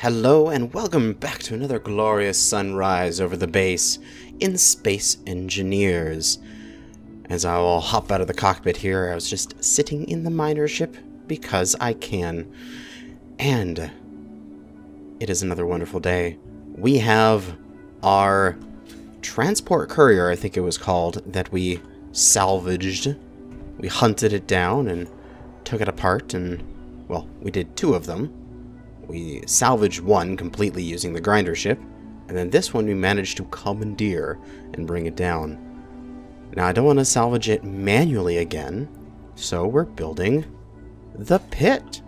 Hello and welcome back to another glorious sunrise over the base in Space Engineers. As I will hop out of the cockpit here, I was just sitting in the miner ship because I can. And it is another wonderful day. We have our transport courier, I think it was called, that we salvaged. We hunted it down and took it apart and, well, we did two of them. We salvaged one completely using the grinder ship, and then this one we managed to commandeer and bring it down. Now I don't want to salvage it manually again, so we're building the pit.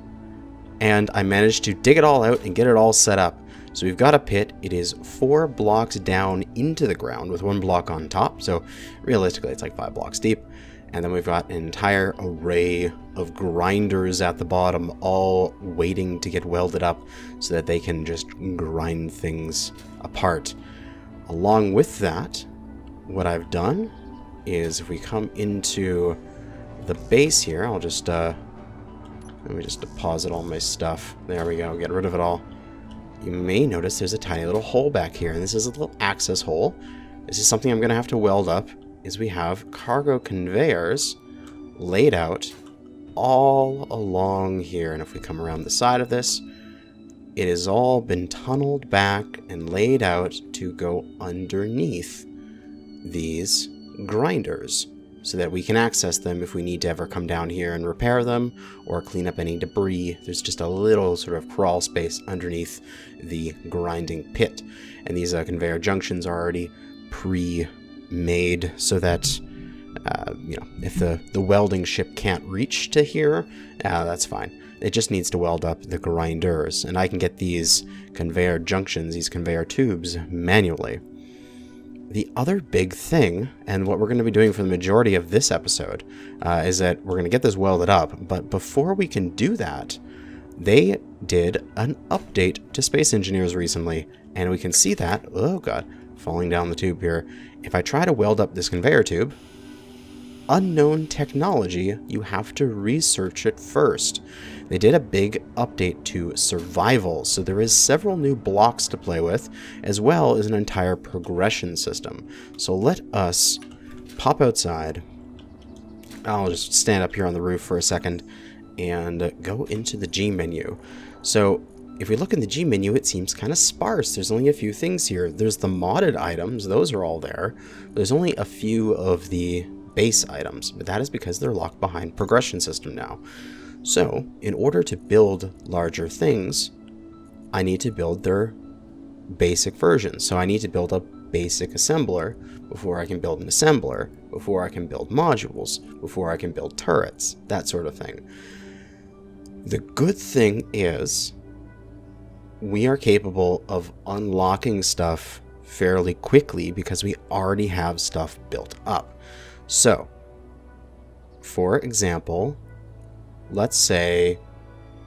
And I managed to dig it all out and get it all set up. So we've got a pit. It is 4 blocks down into the ground with 1 block on top, so realistically it's like 5 blocks deep. And then we've got an entire array of grinders at the bottom, all waiting to get welded up so that they can just grind things apart. Along with that, what I've done is if we come into the base here, I'll just, let me just deposit all my stuff. There we go, get rid of it all. You may notice there's a tiny little hole back here, and this is a little access hole. This is something I'm going to have to weld up. Is we have cargo conveyors laid out all along here, and if we come around the side of this, it has all been tunneled back and laid out to go underneath these grinders so that we can access them if we need to ever come down here and repair them or clean up any debris. There's just a little sort of crawl space underneath the grinding pit, and these conveyor junctions are already pre-made so that you know, if the welding ship can't reach to here, that's fine. It just needs to weld up the grinders, and I can get these conveyor junctions, these conveyor tubes, manually. The other big thing, and what we're going to be doing for the majority of this episode, is that we're going to get this welded up, but before we can do that, they did an update to Space Engineers recently, and we can see that, oh god, falling down the tube here. If I try to weld up this conveyor tube, unknown technology, you have to research it first. They did a big update to survival, so there is several new blocks to play with, as well as an entire progression system. So let us pop outside. I'll just stand up here on the roof for a second and go into the G menu. So if we look in the G menu, it seems kind of sparse. There's only a few things here. There's the modded items. Those are all there. There's only a few of the base items, but that is because they're locked behind progression system now. So in order to build larger things, I need to build their basic version. So I need to build a basic assembler before I can build an assembler, before I can build modules, before I can build turrets, that sort of thing. The good thing is we are capable of unlocking stuff fairly quickly because we already have stuff built up. So, for example, let's say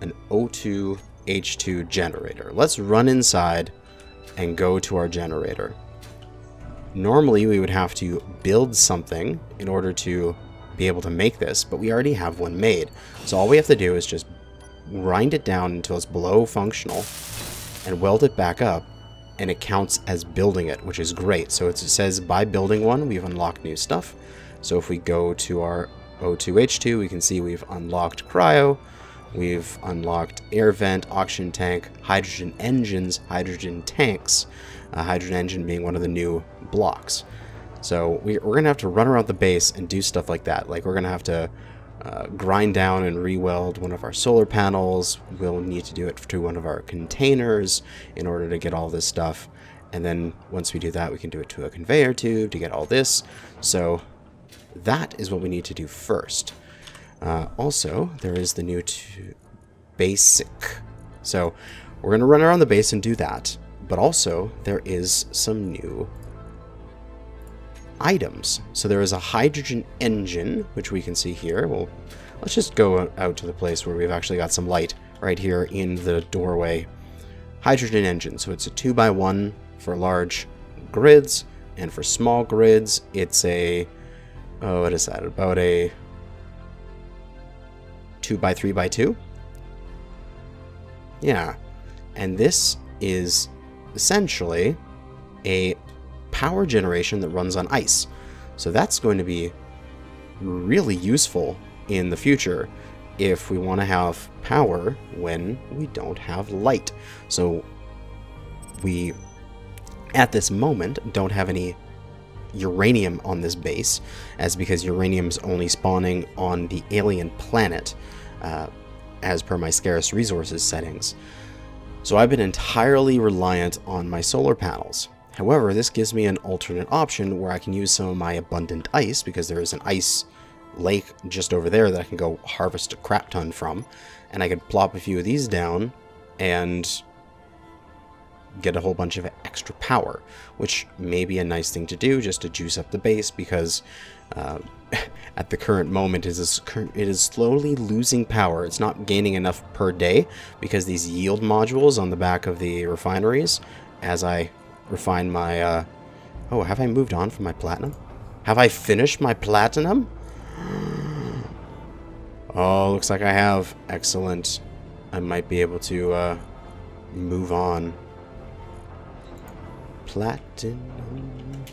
an O2H2 generator. Let's run inside and go to our generator. Normally, we would have to build something in order to be able to make this, but we already have one made. So all we have to do is just grind it down until it's below functional and weld it back up, and it counts as building it, which is great. So it says by building one, we've unlocked new stuff. So if we go to our O2H2, we can see we've unlocked cryo, we've unlocked air vent, oxygen tank, hydrogen engines, hydrogen tanks, hydrogen engine being one of the new blocks. So we're going to have to run around the base and do stuff like that. Like we're going to have to grind down and re-weld one of our solar panels. We'll need to do it to one of our containers in order to get all this stuff. And then once we do that, we can do it to a conveyor tube to get all this. So that is what we need to do first. Also, there is the new basic. So we're going to run around the base and do that. But also, there is some new items. So there is a hydrogen engine, which we can see here. Well, let's just go out to the place where we've actually got some light right here in the doorway. Hydrogen engine. So it's a 2x1 for large grids, and for small grids, it's a, oh, what is that? About a 2x3x2? Yeah. And this is essentially a power generation that runs on ice. So that's going to be really useful in the future if we want to have power when we don't have light. So we, at this moment, don't have any uranium on this base, as because uranium's only spawning on the alien planet, as per my scarce resources settings. So I've been entirely reliant on my solar panels. However, this gives me an alternate option where I can use some of my abundant ice, because there is an ice lake just over there that I can go harvest a crap ton from, and I could plop a few of these down and get a whole bunch of extra power, which may be a nice thing to do just to juice up the base, because at the current moment it is slowly losing power. It's not gaining enough per day because these yield modules on the back of the refineries, as I refine my oh, have I moved on from my platinum? Have I finished my platinum? Oh, looks like I have. Excellent. I might be able to move on. Platinum.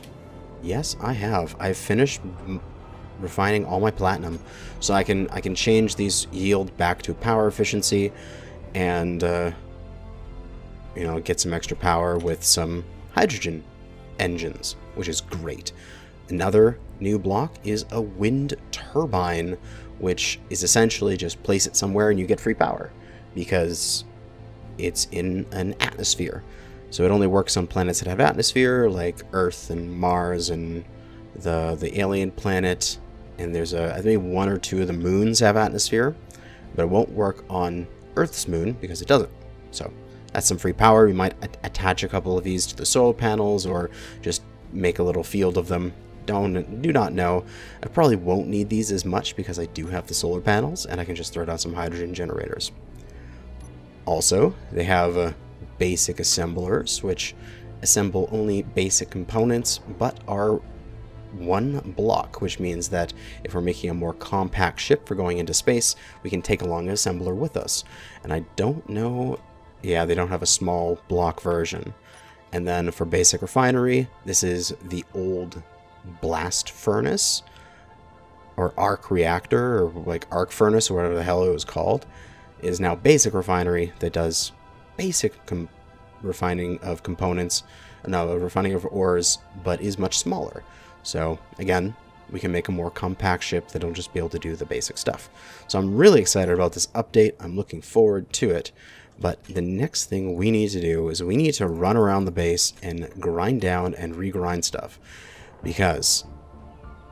Yes, I have. I've finished refining all my platinum, so I can change these yield back to power efficiency, and you know, get some extra power with some hydrogen engines, which is great. Another new block is a wind turbine, which is essentially just place it somewhere and you get free power, because it's in an atmosphere. So it only works on planets that have atmosphere, like Earth and Mars and the alien planet. And there's I think 1 or 2 of the moons have atmosphere, but it won't work on Earth's moon because it doesn't. So that's some free power. We might attach a couple of these to the solar panels, or just make a little field of them. Do not know. I probably won't need these as much because I do have the solar panels, and I can just throw down some hydrogen generators. Also, they have basic assemblers, which assemble only basic components, but are 1 block, which means that if we're making a more compact ship for going into space, we can take along an assembler with us. And I don't know, yeah, they don't have a small block version. And then for basic refinery, this is the old blast furnace, or arc reactor, or like arc furnace, or whatever the hell it was called, is now basic refinery that does basic refining of components, no, refining of ores, but is much smaller. So again, we can make a more compact ship that'll just be able to do the basic stuff. So I'm really excited about this update. I'm looking forward to it. But the next thing we need to do is we need to run around the base and grind down and regrind stuff. Because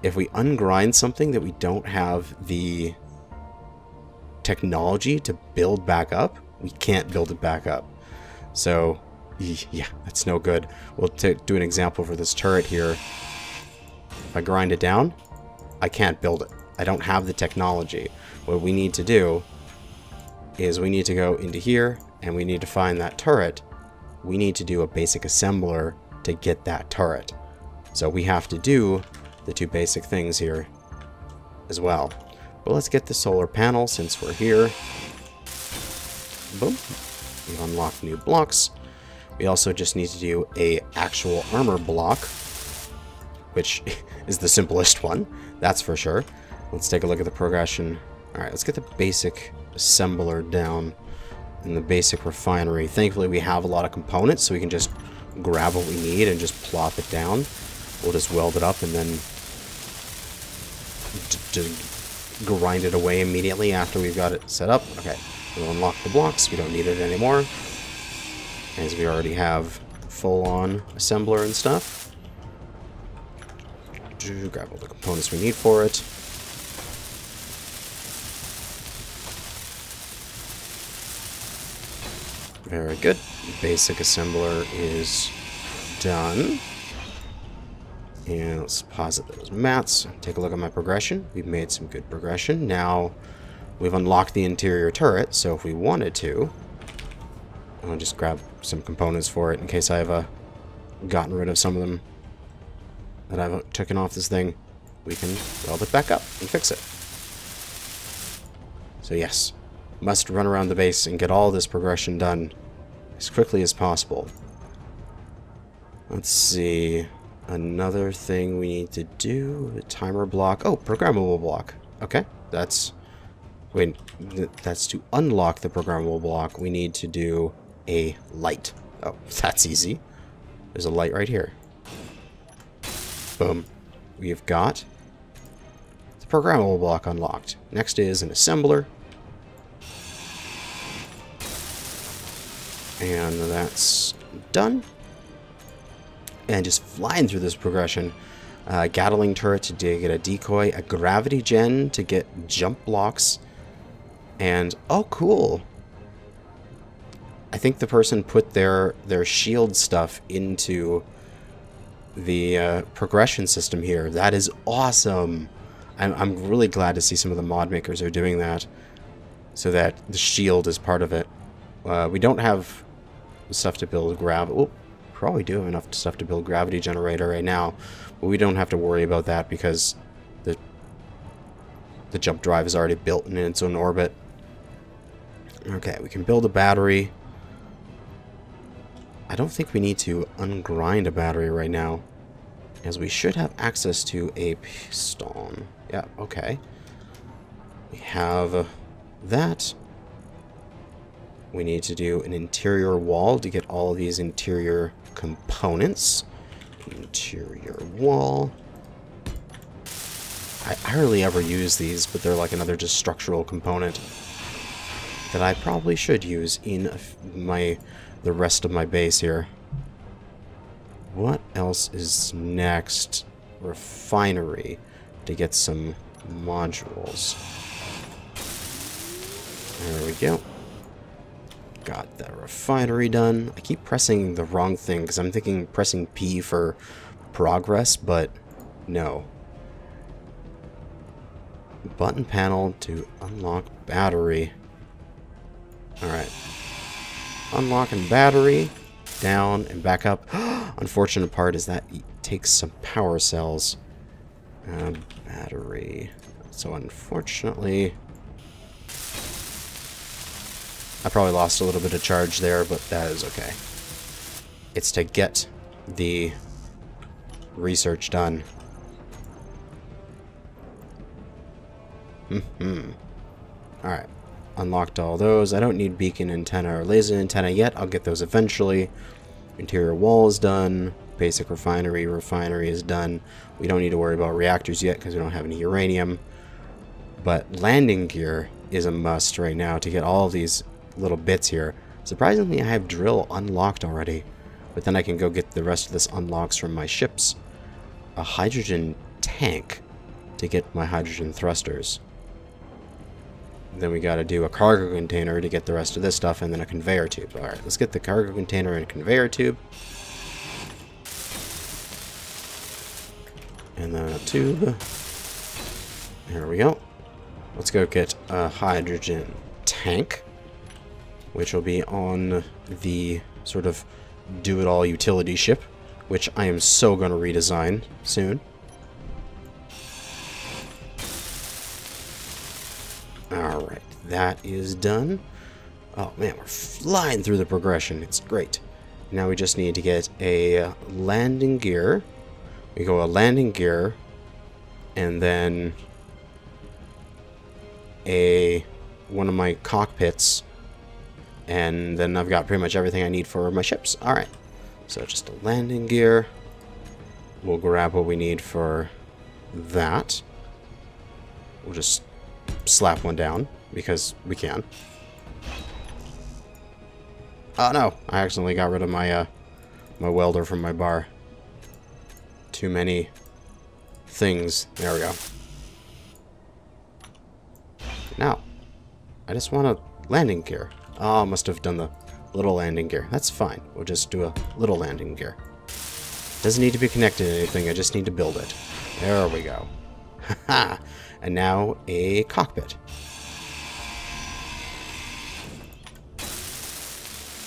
if we ungrind something that we don't have the technology to build back up, we can't build it back up. So yeah, that's no good. We'll do an example for this turret here. If I grind it down, I can't build it. I don't have the technology. What we need to do is we need to go into here, and we need to find that turret. We need to do a basic assembler to get that turret. So we have to do the 2 basic things here as well. But let's get the solar panel since we're here. Boom. We've unlocked new blocks. We also just need to do a actual armor block, which is the simplest one, that's for sure. Let's take a look at the progression. Alright, let's get the basic assembler down in the basic refinery. Thankfully, we have a lot of components, so we can just grab what we need and just plop it down. We'll just weld it up and then grind it away immediately after we've got it set up. Okay, we'll unlock the blocks. We don't need it anymore, as we already have full-on assembler and stuff. Grab all the components we need for it. Very good. Basic assembler is done. And let's deposit those mats. Take a look at my progression. We've made some good progression. Now we've unlocked the interior turret, so if we wanted to, I'll just grab some components for it in case I've gotten rid of some of them that I've taken off this thing. We can weld it back up and fix it. So yes, must run around the base and get all this progression done as as quickly as possible. Let's see. Another thing we need to do. A timer block. Oh, programmable block. Okay, that's... Wait, that's to unlock the programmable block. We need to do a light. Oh, that's easy. There's a light right here. Boom. We've got the programmable block unlocked. Next is an assembler. And that's done. And just flying through this progression. Gatling turret to get a decoy. A gravity gen to get jump blocks. And, oh, cool. I think the person put their shield stuff into the progression system here. That is awesome. I'm really glad to see some of the mod makers are doing that, so that the shield is part of it. We don't have stuff to build oh, probably do have enough stuff to build gravity generator right now, but we don't have to worry about that because the jump drive is already built in its own orbit. Okay, we can build a battery. I don't think we need to ungrind a battery right now, as we should have access to a piston. Yeah, okay. We have that. We need to do an interior wall to get all of these interior components. Interior wall. I hardly ever use these, but they're like another just structural component that I probably should use in the rest of my base here. What else is next? Refinery to get some modules. There we go. Got that refinery done. I keep pressing the wrong thing because I'm thinking pressing P for progress, but no. Button panel to unlock battery. Alright. Unlocking battery. Down and back up. Unfortunate part is that it takes some power cells. Battery. So unfortunately, I probably lost a little bit of charge there, but that is okay. It's to get the research done. Alright. Unlocked all those. I don't need beacon antenna or laser antenna yet. I'll get those eventually. Interior wall is done. Basic refinery is done. We don't need to worry about reactors yet because we don't have any uranium. But landing gear is a must right now to get all of these little bits here. Surprisingly, I have drill unlocked already. But then I can go get the rest of this unlocks from my ships. A hydrogen tank to get my hydrogen thrusters. Then we got to do a cargo container to get the rest of this stuff, and then a conveyor tube. Alright, let's get the cargo container and conveyor tube. And then a tube. There we go. Let's go get a hydrogen tank, which will be on the sort of do-it-all utility ship, which I am so going to redesign soon. Alright, that is done. Oh man, we're flying through the progression. It's great. Now we just need to get a landing gear. We go a landing gear, and then one of my cockpits, and then I've got pretty much everything I need for my ships. Alright, so just a landing gear. We'll grab what we need for that. We'll just slap one down because we can. Oh no, I accidentally got rid of my my welder from my bar. Too many things. There we go. Now, I just want a landing gear. Oh, I must have done the little landing gear. That's fine. We'll just do a little landing gear. Doesn't need to be connected to anything. I just need to build it. There we go. Haha. And now a cockpit.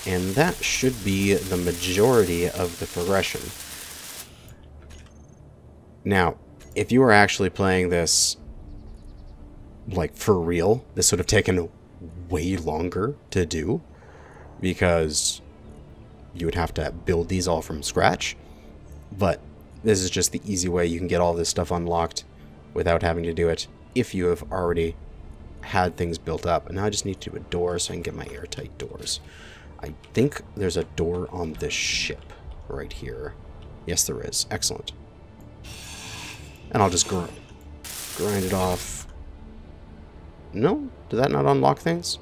And that should be the majority of the progression. Now, if you were actually playing this, like, for real, this would have taken way longer to do, because you would have to build these all from scratch. But this is just the easy way you can get all this stuff unlocked without having to do it if you have already had things built up. And now I just need to do a door so I can get my airtight doors. I think there's a door on this ship right here. Yes, there is. Excellent. And I'll just grind it off. No? Did that not unlock things?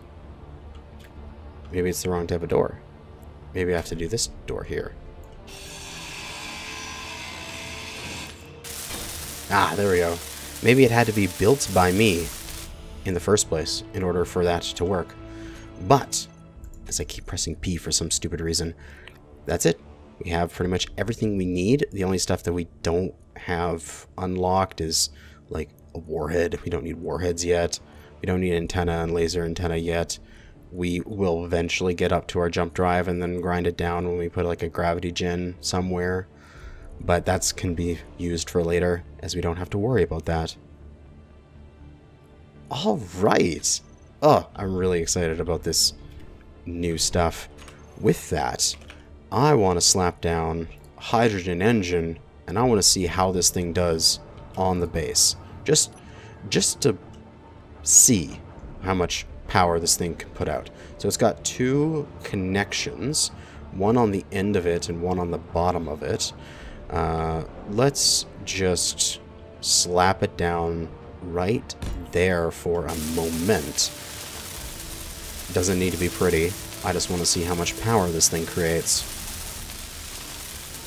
Maybe it's the wrong type of door. Maybe I have to do this door here. Ah, there we go. Maybe it had to be built by me in the first place in order for that to work. But, as I keep pressing P for some stupid reason, that's it. We have pretty much everything we need. The only stuff that we don't have unlocked is like a warhead. We don't need warheads yet. We don't need antenna and laser antenna yet. We will eventually get up to our jump drive and then grind it down when we put like a gravity gen somewhere. But that can be used for later, as we don't have to worry about that. Alright! Oh, I'm really excited about this new stuff. With that, I want to slap down a hydrogen engine, and I want to see how this thing does on the base. Just to see how much power this thing can put out. So it's got two connections, one on the end of it and one on the bottom of it. Let's just slap it down right there for a moment. Doesn't need to be pretty. I just want to see how much power this thing creates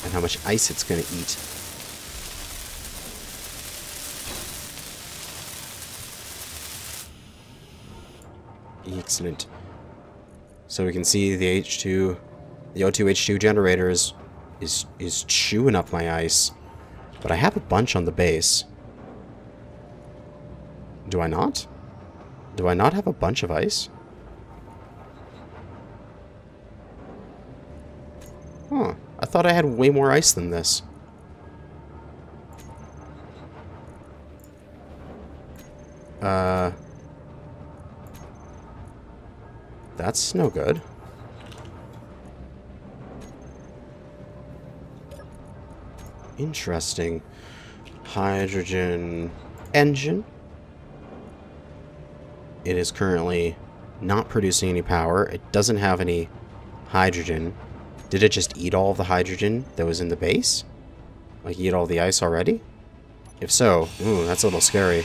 and how much ice it's going to eat. Excellent. So we can see the O2 H2 generator is chewing up my ice, but I have a bunch on the base. Do I not? Do I not have a bunch of ice? Huh. I thought I had way more ice than this. That's no good. Interesting. Hydrogen engine. It is currently not producing any power. It doesn't have any hydrogen. Did it just eat all of the hydrogen that was in the base? Like, eat all the ice already? If so, ooh, that's a little scary.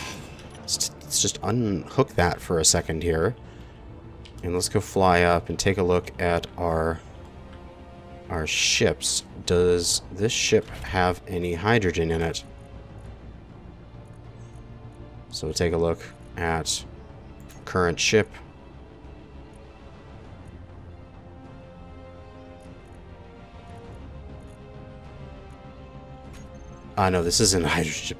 Let's just unhook that for a second here. And let's go fly up and take a look at our ships. Does this ship have any hydrogen in it? So we'll take a look at current ship. No, this isn't a hydrogen ship.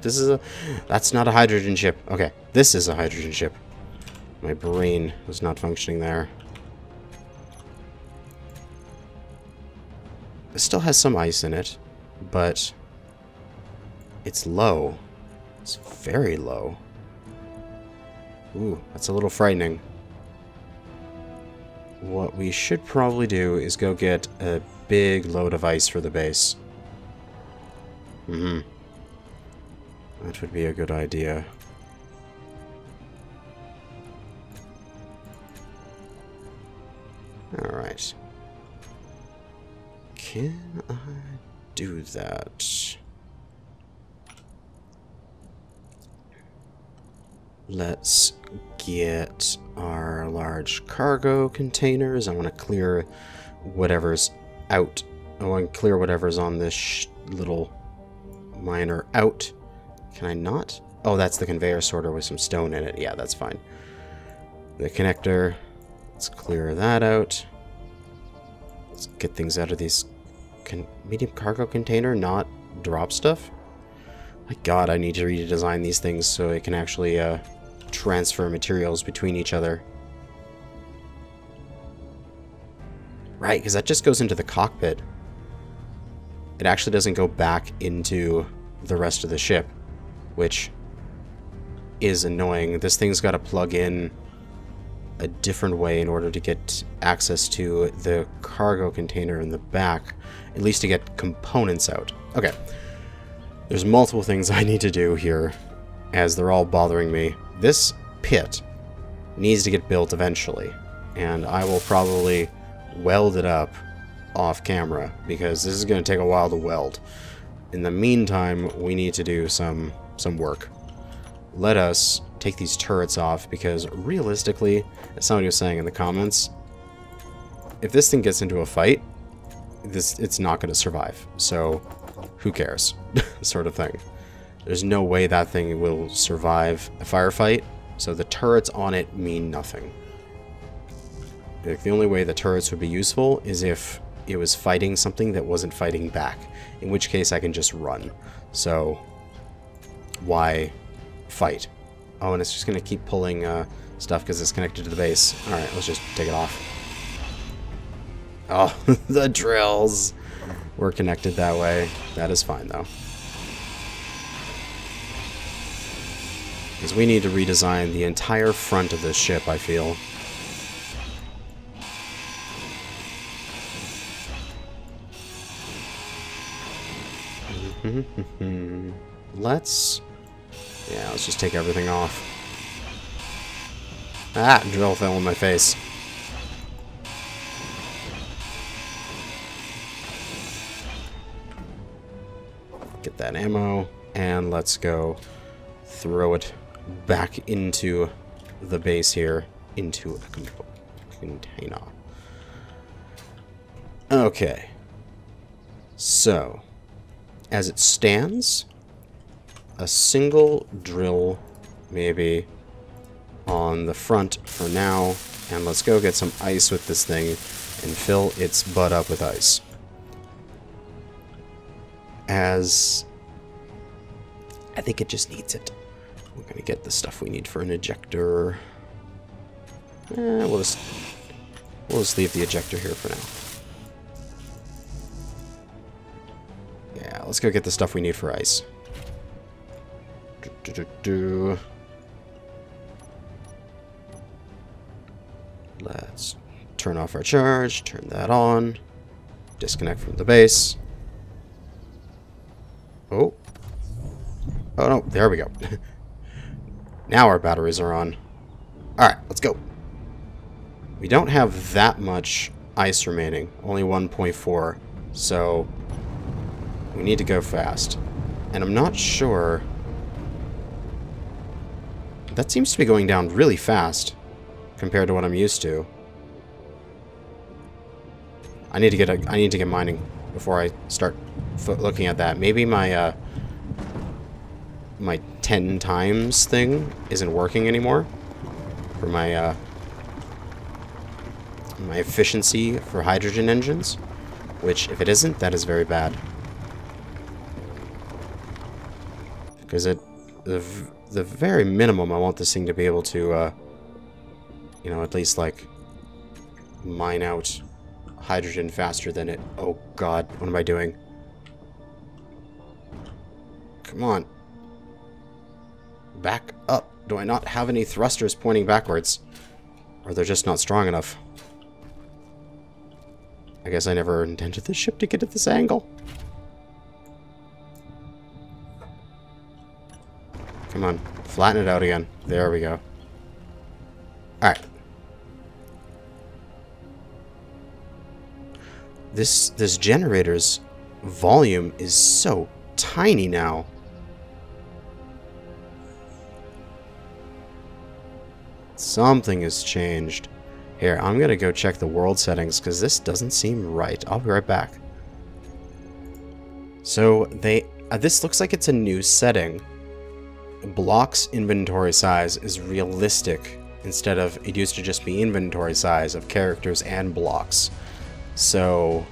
That's not a hydrogen ship. Okay, this is a hydrogen ship. My brain was not functioning there. It still has some ice in it, but it's low. It's very low. Ooh, that's a little frightening. What we should probably do is go get a big load of ice for the base. That would be a good idea. Alright. Can I do that? Let's get our large cargo containers. I want to clear whatever's out. I want to clear whatever's on this little miner out. Can I not? Oh, that's the conveyor sorter with some stone in it. Yeah, that's fine. The connector. Let's clear that out. Let's get things out of these medium cargo container, not drop stuff. My god, I need to redesign these things so it can actually transfer materials between each other. Right, because that just goes into the cockpit. It actually doesn't go back into the rest of the ship, which is annoying. This thing's got to plug in a different way in order to get access to the cargo container in the back, at least to get components out. Okay, there's multiple things I need to do here, as they're all bothering me. This pit needs to get built eventually, and I will probably weld it up off camera, because this is going to take a while to weld. In the meantime, we need to do some work. Let us take these turrets off, because realistically, as somebody was saying in the comments, if this thing gets into a fight, it's not going to survive. So, who cares? Sort of thing. There's no way that thing will survive a firefight, so the turrets on it mean nothing. Like, the only way the turrets would be useful is if it was fighting something that wasn't fighting back, in which case I can just run. So, why fight? Oh, and it's just going to keep pulling stuff because it's connected to the base. Alright, let's just take it off. Oh, the drills were connected that way. That is fine, though. Because we need to redesign the entire front of this ship, I feel. Let's just take everything off. Ah, drill fell in my face. Get that ammo, and let's go throw it back into the base here, into a container. Okay. So, as it stands, a single drill maybe on the front for now, and let's go get some ice with this thing and fill its butt up with ice. As I think it just needs it. We're gonna get the stuff we need for an ejector. We'll just leave the ejector here for now. Yeah, let's go get the stuff we need for ice. Let's turn off our charge, turn that on, disconnect from the base. Oh no, there we go. Now our batteries are on. Alright, let's go. We don't have that much ice remaining, only 1.4, so we need to go fast. And I'm not sure... That seems to be going down really fast compared to what I'm used to. I need to get mining before I start looking at that. Maybe my my 10 times thing isn't working anymore for my my efficiency for hydrogen engines, which if it isn't, that is very bad. Because the very minimum, I want this thing to be able to, you know, at least, like, mine out hydrogen faster than it... Oh, God. What am I doing? Come on. Back up. Do I not have any thrusters pointing backwards? Or they're just not strong enough? I guess I never intended the ship to get at this angle. Come on, flatten it out again. There we go. Alright. This generator's volume is so tiny now. Something has changed. Here, I'm gonna go check the world settings, because this doesn't seem right. I'll be right back. So, this looks like it's a new setting. Blocks inventory size is realistic instead of it used to just be inventory size of characters and blocks. So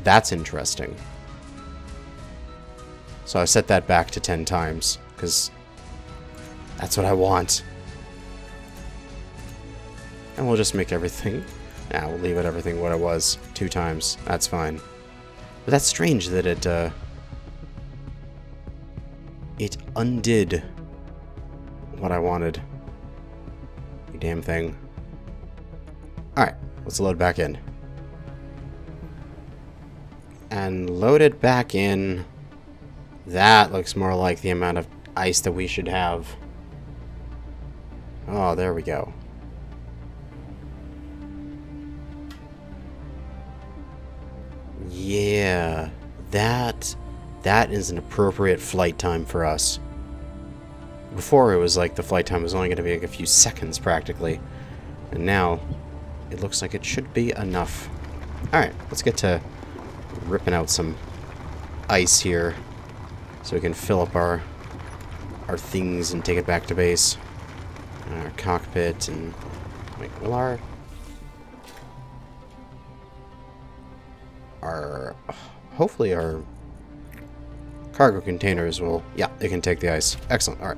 that's interesting. So I set that back to 10 times because that's what I want. And we'll just make everything... Nah, we'll leave it everything what it was 2 times. That's fine. But that's strange that it undid what I wanted. damn thing. Alright, let's load back in. And load it back in. That looks more like the amount of ice that we should have. Oh, there we go. Yeah, that is an appropriate flight time for us. Before it was like the flight time was only going to be like a few seconds practically. And now it looks like it should be enough. Alright, let's get to ripping out some ice here so we can fill up our things and take it back to base. Our cockpit and... Wait, will our... Hopefully our cargo containers will... Yeah, they can take the ice. Excellent, alright.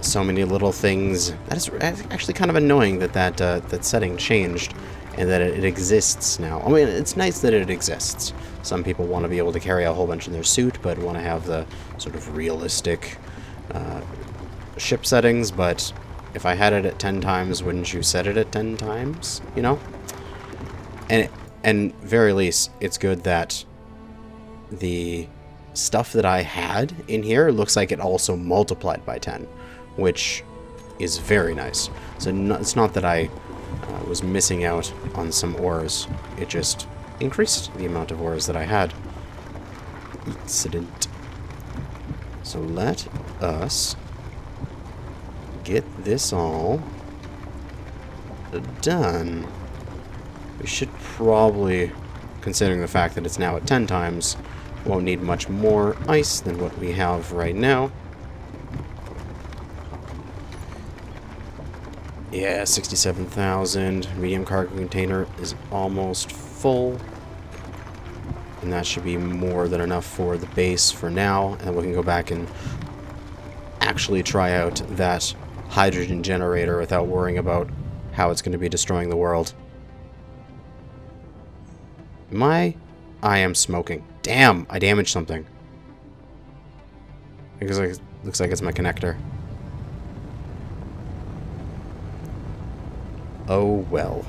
So many little things. That is actually kind of annoying that setting changed and that it exists now. I mean, it's nice that it exists. Some people want to be able to carry a whole bunch in their suit, but want to have the sort of realistic ship settings, but if I had it at 10 times, wouldn't you set it at 10 times? You know? And very least, it's good that the stuff that I had in here looks like it also multiplied by 10, which is very nice. So it's not that I was missing out on some ores. It just increased the amount of ores that I had. Excellent. So let us get this all done. We should probably, considering the fact that it's now at 10 times, won't need much more ice than what we have right now. Yeah, 67,000. Medium cargo container is almost full. And that should be more than enough for the base for now. And we can go back and actually try out that hydrogen generator without worrying about how it's going to be destroying the world. I am smoking. Damn, I damaged something. Looks like it's my connector. Oh well.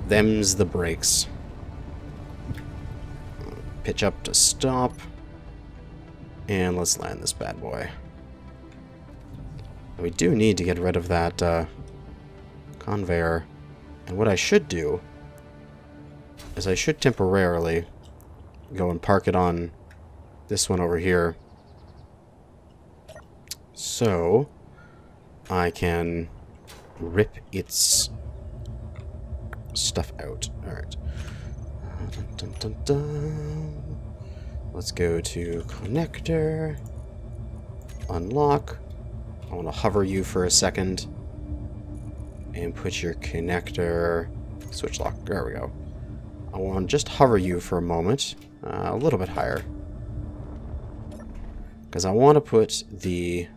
Them's the brakes. Pitch up to stop. And let's land this bad boy. We do need to get rid of that conveyor. And what I should do is I should temporarily go and park it on this one over here. So I can rip its stuff out. Alright. Dun, dun, dun, dun. Let's go to connector. Unlock. I want to hover you for a second. And put your connector... Switch lock. There we go. I want to just hover you for a moment. A little bit higher. Because I want to put the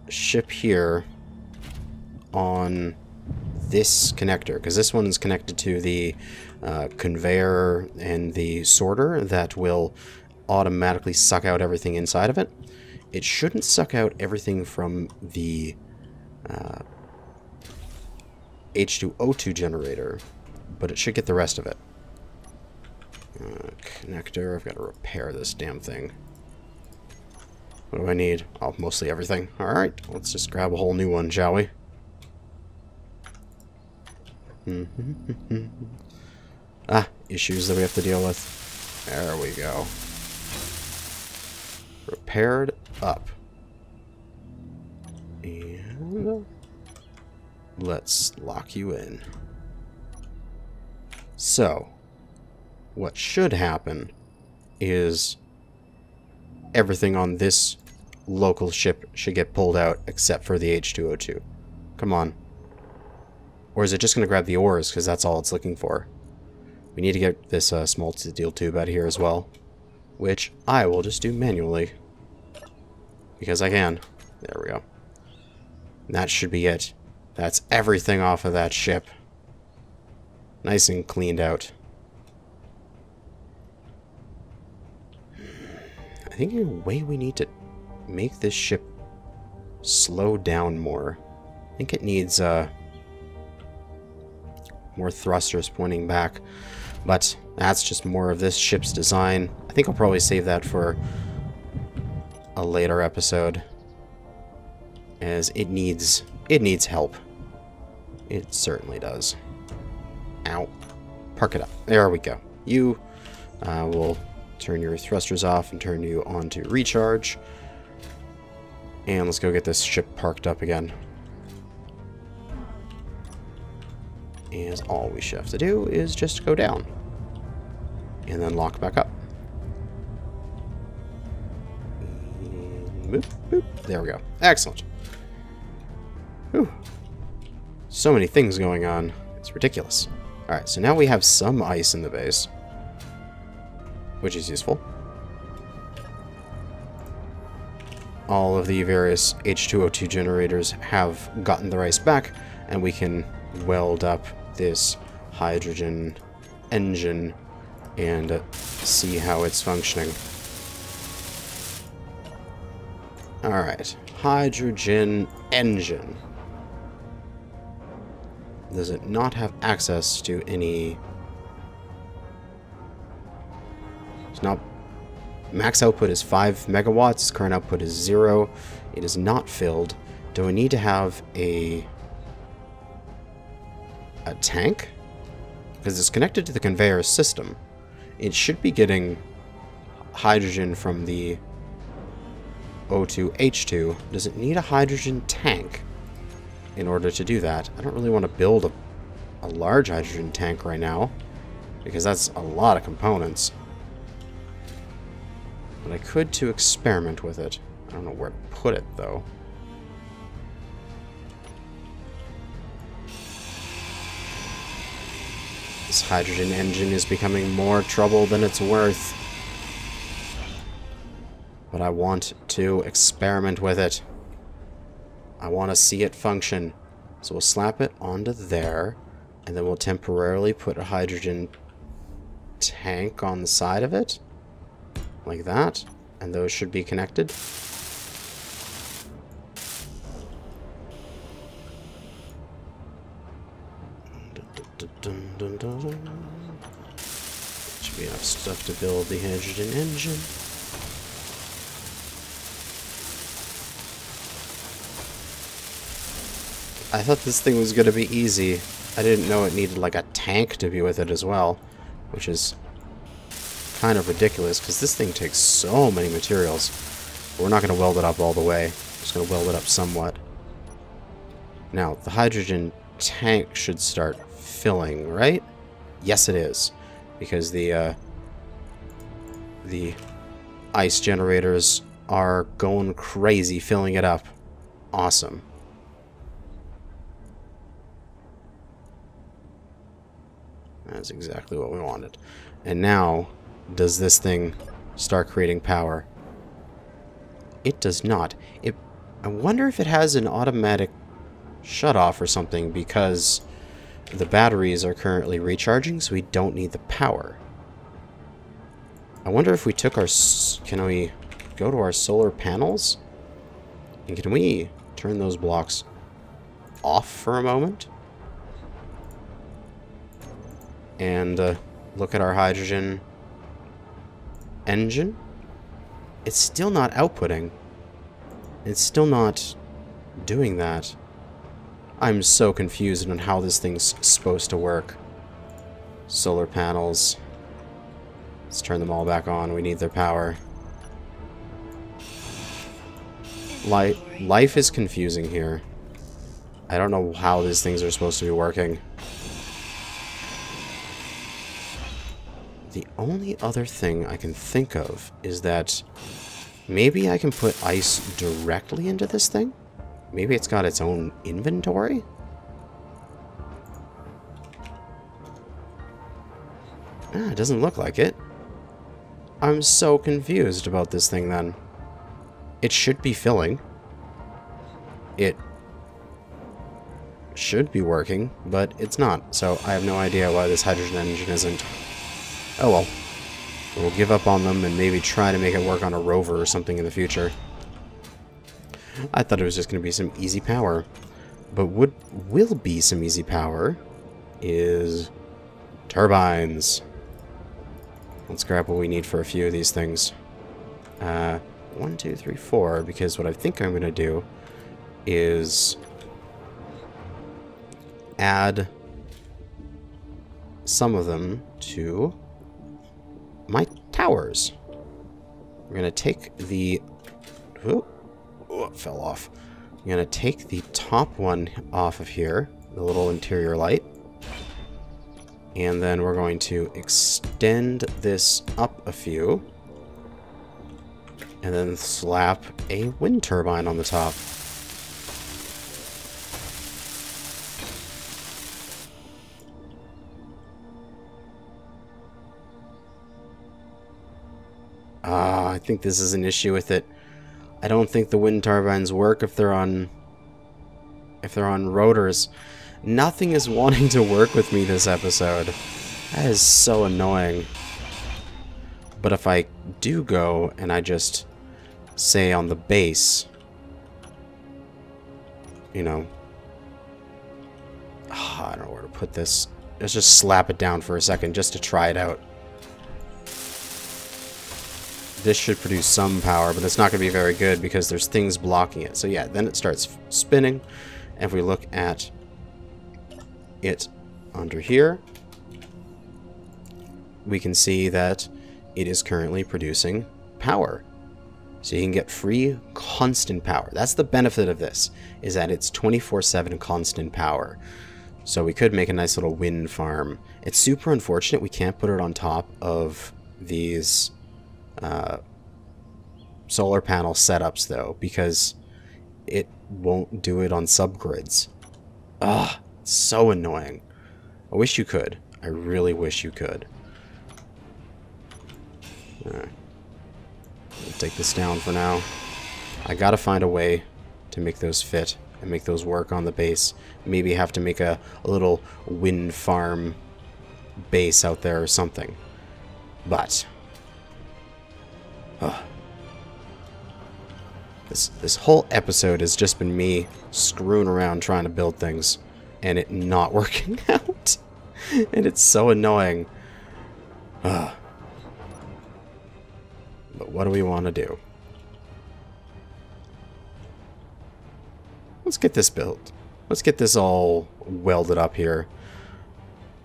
ship here on this connector, because this one is connected to the conveyor and the sorter that will automatically suck out everything inside of it. It shouldn't suck out everything from the H2O2 generator, but it should get the rest of it. Connector, I've got to repair this damn thing. What do I need? Oh, mostly everything. Alright, let's just grab a whole new one, shall we? Issues that we have to deal with. There we go. Repaired up. And let's lock you in. So, what should happen is everything on this local ship should get pulled out except for the H2O2. Come on. Or is it just going to grab the ores because that's all it's looking for? We need to get this small steel tube out of here as well, which I will just do manually because I can. There we go. And that should be it. That's everything off of that ship. Nice and cleaned out. I think in a way we need to make this ship slow down more. I think it needs more thrusters pointing back, but that's just more of this ship's design. I think I'll probably save that for a later episode, as it needs help. It certainly does. Ow. Park it up. There we go. You will turn your thrusters off and turn you on to recharge. And let's go get this ship parked up again. And all we should have to do is just go down. And then lock back up. Boop, boop. There we go. Excellent. Whew. So many things going on. It's ridiculous. Alright, so now we have some ice in the base, which is useful. All of the various H2O2 generators have gotten their ice back, and we can weld up this hydrogen engine and see how it's functioning. Alright, hydrogen engine. Does it not have access to any... It's not... Max output is 5 megawatts, current output is 0. It is not filled. Do I need to have a tank? Because it's connected to the conveyor system. It should be getting hydrogen from the O2H2. Does it need a hydrogen tank in order to do that? I don't really want to build a large hydrogen tank right now, because that's a lot of components. But I could to experiment with it. I don't know where to put it, though. This hydrogen engine is becoming more trouble than it's worth. But I want to experiment with it. I want to see it function. So we'll slap it onto there, and then we'll temporarily put a hydrogen tank on the side of it. Like that, and those should be connected. Should be enough stuff to build the hydrogen engine. I thought this thing was going to be easy. I didn't know it needed like a tank to be with it as well, which is kind of ridiculous, because this thing takes so many materials. We're not going to weld it up all the way. We're just going to weld it up somewhat. Now, the hydrogen tank should start filling, right? Yes, it is, because the ice generators are going crazy filling it up. Awesome. That's exactly what we wanted. And now, does this thing start creating power? It does not. I wonder if it has an automatic shut-off or something, because the batteries are currently recharging, so we don't need the power. I wonder if we took our... Can we go to our solar panels? And can we turn those blocks off for a moment? And look at our hydrogen engine. It's still not outputting. It's still not doing that. I'm so confused on how this thing's supposed to work. Solar panels. Let's turn them all back on. We need their power. Life is confusing here. I don't know how these things are supposed to be working. The only other thing I can think of is that maybe I can put ice directly into this thing? Maybe it's got its own inventory? Ah, it doesn't look like it. I'm so confused about this thing then. It should be filling. It should be working, but it's not. So I have no idea why this hydrogen engine isn't. Oh well. We'll give up on them and maybe try to make it work on a rover or something in the future. I thought it was just going to be some easy power. But what will be some easy power is turbines. Let's grab what we need for a few of these things. 1, 2, 3, 4, because what I think I'm going to do is add some of them to my towers. We're going to take the... Oh, it fell off. I'm going to take the top one off of here, the little interior light. And then we're going to extend this up a few. And then slap a wind turbine on the top. I think this is an issue with it. I don't think the wind turbines work if they're on rotors. Nothing is wanting to work with me this episode. That is so annoying. But if I do go and I just say on the base, you know, I don't know where to put this. Let's just slap it down for a second just to try it out. This should produce some power, but it's not going to be very good because there's things blocking it. So yeah, then it starts spinning. And if we look at it under here, we can see that it is currently producing power. So you can get free constant power. That's the benefit of this, is that it's 24/7 constant power. So we could make a nice little wind farm. It's super unfortunate we can't put it on top of these solar panel setups though, because it won't do it on subgrids. Ugh, it's so annoying. I wish you could. I really wish you could. Alright. I'll take this down for now. I gotta find a way to make those fit and make those work on the base. Maybe have to make a little wind farm base out there or something. But this whole episode has just been me screwing around trying to build things and it not working out. And it's so annoying. But what do we want to do? Let's get this built. Let's get this all welded up here.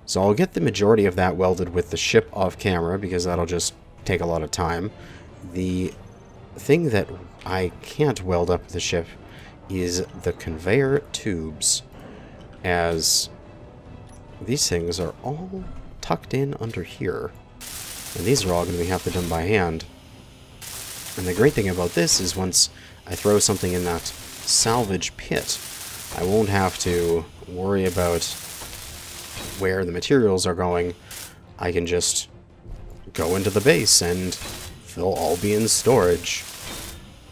So I'll get the majority of that welded with the ship off camera because that'll just take a lot of time. The thing that I can't weld up the ship is the conveyor tubes, as these things are all tucked in under here. And these are all going to have to be done by hand. And the great thing about this is once I throw something in that salvage pit, I won't have to worry about where the materials are going. I can just go into the base and they'll all be in storage,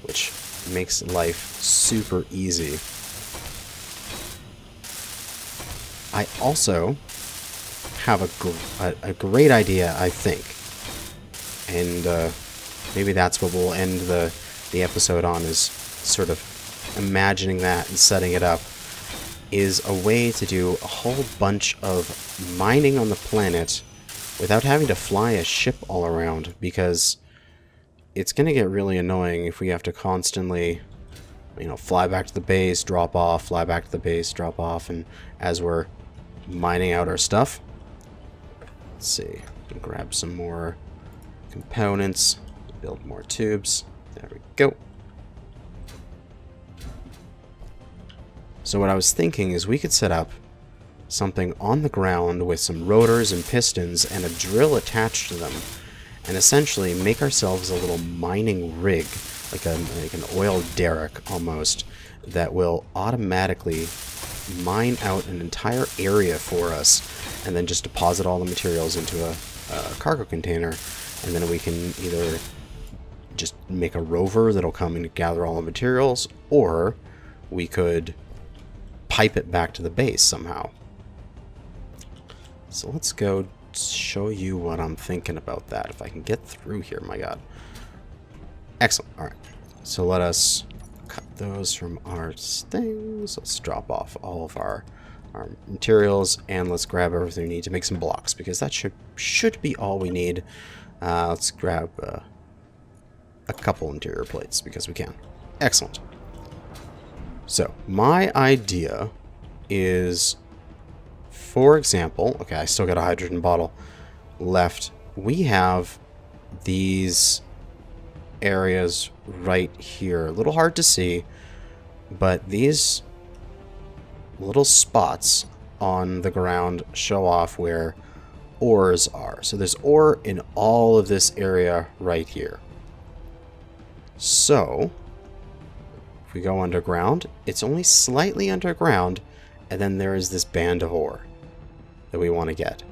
which makes life super easy. I also have a great idea, I think, and maybe that's what we'll end the episode on, is sort of imagining that and setting it up, is a way to do a whole bunch of mining on the planet without having to fly a ship all around, because it's going to get really annoying if we have to constantly, you know, fly back to the base, drop off, fly back to the base, drop off, and as we're mining out our stuff. Let's see, grab some more components, build more tubes. There we go. So what I was thinking is we could set up something on the ground with some rotors and pistons and a drill attached to them, and essentially make ourselves a little mining rig, like an oil derrick almost, that will automatically mine out an entire area for us, and then just deposit all the materials into a cargo container, and then we can either just make a rover that'll come and gather all the materials, or we could pipe it back to the base somehow. So let's go show you what I'm thinking about that. If I can get through here, my god. Excellent. All right. So let us cut those from our things. Let's drop off all of our materials, and let's grab everything we need to make some blocks, because that should be all we need. Let's grab a couple interior plates, because we can. Excellent. So, my idea is, for example, okay, I still got a hydrogen bottle left. We have these areas right here. A little hard to see, but these little spots on the ground show off where ores are. So there's ore in all of this area right here. So if we go underground, it's only slightly underground, and then there is this band of ore that we want to get.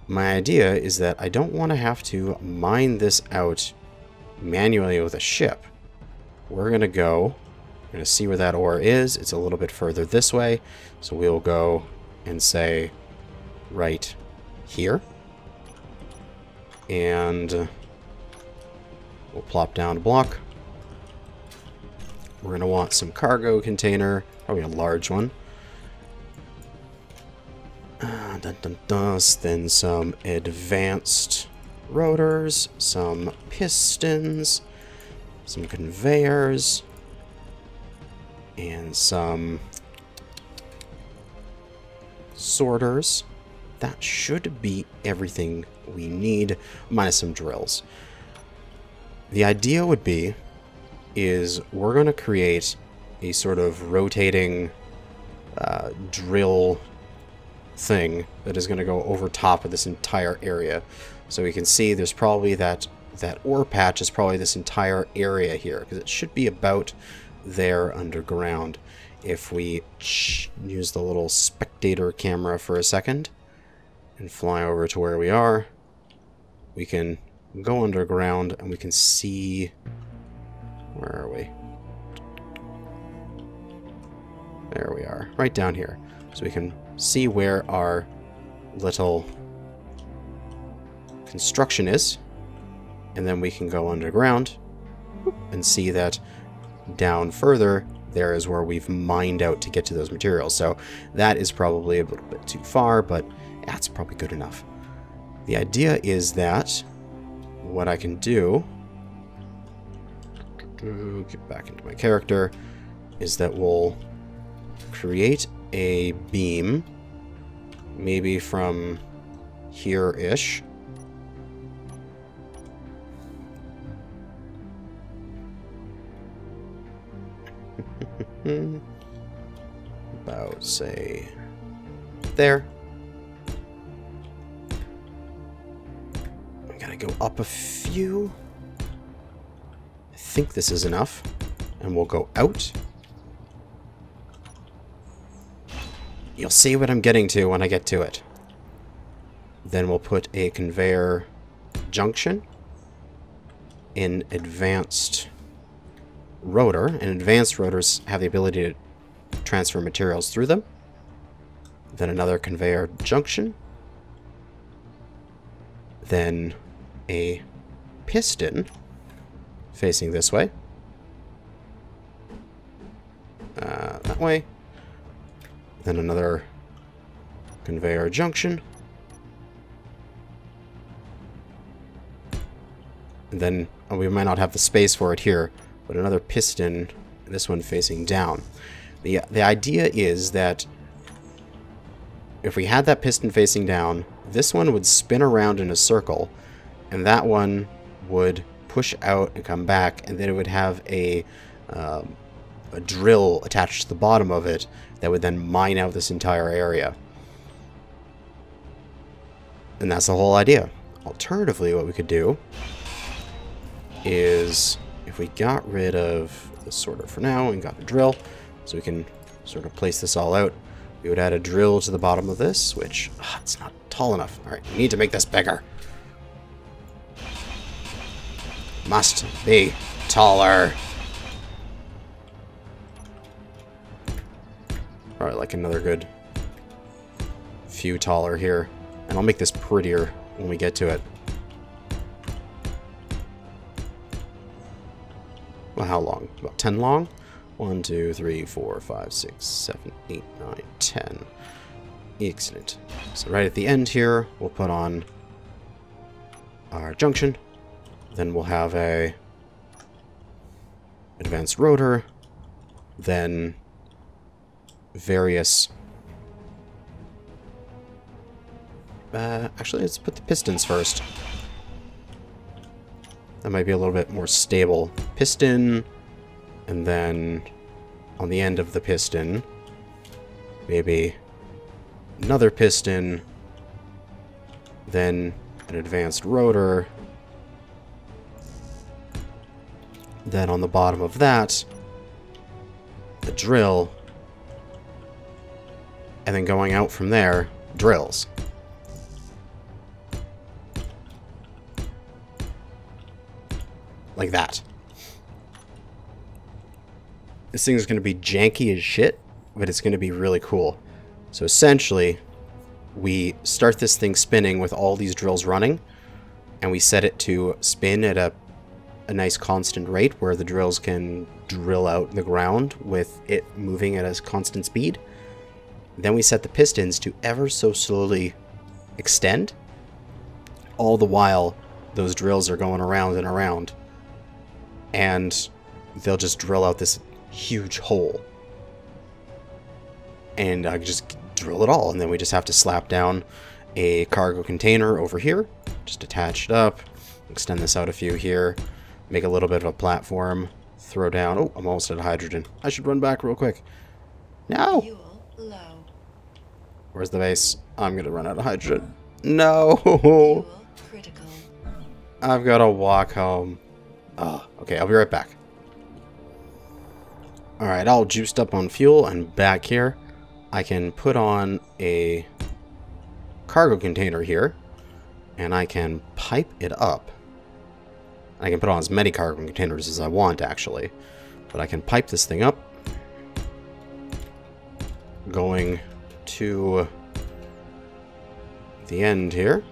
My idea is that I don't want to have to mine this out manually with a ship. We're going to see where that ore is. It's a little bit further this way, so we'll go and say right here, and we'll plop down a block. We're going to want some cargo container, probably a large one. Then some advanced rotors, some pistons, some conveyors, and some sorters. That should be everything we need, minus some drills. The idea would be is we're going to create a sort of rotating drill thing that is going to go over top of this entire area. So we can see there's probably that ore patch is probably this entire area here, because it should be about there underground. If we use the little spectator camera for a second and fly over to where we are, we can go underground and we can see, where are we? There we are, right down here. So we can see where our little construction is, and then we can go underground and see that down further there is where we've mined out to get to those materials. So that is probably a little bit too far, but that's probably good enough. The idea is that what I can do, get back into my character, is that we'll create a beam, maybe from here-ish. About, say, there. I gotta go up a few. I think this is enough. And we'll go out. You'll see what I'm getting to when I get to it. Then we'll put a conveyor junction in advanced rotor, and advanced rotors have the ability to transfer materials through them. Then another conveyor junction. Then a piston facing this way. That way. Then another conveyor junction. And then we might not have the space for it here, but another piston, this one facing down. The idea is that if we had that piston facing down, this one would spin around in a circle, and that one would push out and come back, and then it would have a drill attached to the bottom of it that would then mine out this entire area. And that's the whole idea. Alternatively, what we could do is, if we got rid of the sorter for now and got the drill, so we can sort of place this all out, we would add a drill to the bottom of this, which, it's not tall enough. Alright, we need to make this bigger. Must be taller. Alright, like another good few taller here. And I'll make this prettier when we get to it. Well, how long? About 10 long? 1, 2, 3, 4, 5, 6, 7, 8, 9, 10. Excellent. So right at the end here, we'll put on our junction. Then we'll have a advanced rotor. Then various... actually, let's put the pistons first. That might be a little bit more stable. Piston, and then on the end of the piston, maybe another piston, then an advanced rotor, then on the bottom of that, the drill, and then going out from there, drills. Like that. This thing is going to be janky as shit, but it's going to be really cool. So essentially, we start this thing spinning with all these drills running, and we set it to spin at a nice constant rate where the drills can drill out the ground with it moving at a constant speed. Then we set the pistons to ever so slowly extend. All the while, those drills are going around and around. And they'll just drill out this huge hole. And I just drill it all. And then we just have to slap down a cargo container over here. Just attach it up. Extend this out a few here. Make a little bit of a platform. Throw down... Oh, I'm almost out of hydrogen. I should run back real quick. No! Where's the base? I'm going to run out of hydrogen. No! I've got to walk home. Oh, okay, I'll be right back. Alright, all juiced up on fuel and back here. I can put on a cargo container here, and I can pipe it up. I can put on as many cargo containers as I want, actually. But I can pipe this thing up, going to the end here.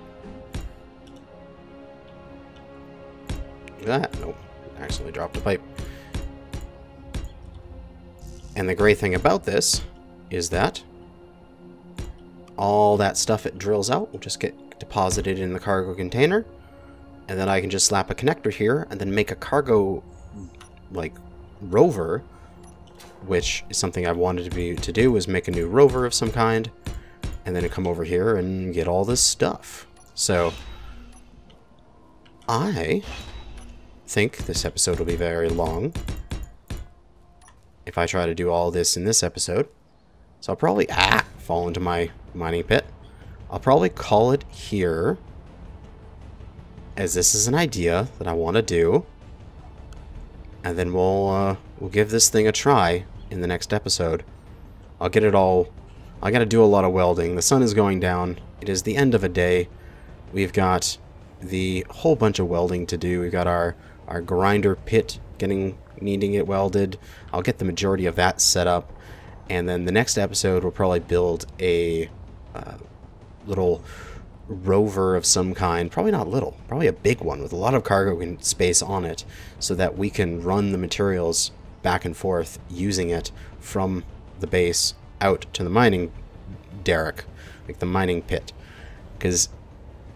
Look at that. Nope. Accidentally dropped a pipe. And the great thing about this is that all that stuff it drills out will just get deposited in the cargo container. And then I can just slap a connector here and then make a cargo, like, rover, which is something I wanted to do, is make a new rover of some kind. And then come over here and get all this stuff. So, I think this episode will be very long if I try to do all this in this episode. So I'll probably fall into my mining pit. I'll probably call it here, as this is an idea that I want to do, and then we'll give this thing a try in the next episode. I'll get it all. I got to do a lot of welding. The sun is going down. It is the end of a day. We've got the whole bunch of welding to do. We've got our grinder pit needing it welded. I'll get the majority of that set up, and then the next episode we'll probably build a little rover of some kind. Probably not little, probably a big one with a lot of cargo space on it, so that we can run the materials back and forth using it from the base out to the mining derrick, like the mining pit. Because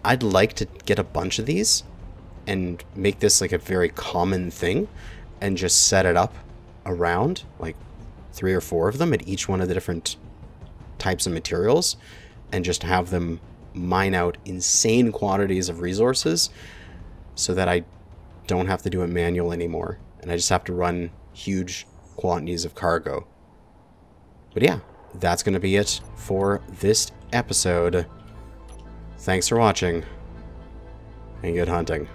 I'd like to get a bunch of these and make this like a very common thing, and just set it up around, like 3 or 4 of them at each one of the different types of materials, and just have them mine out insane quantities of resources so that I don't have to do it manual anymore, and I just have to run huge quantities of cargo. But yeah, that's going to be it for this episode. Thanks for watching, and good hunting.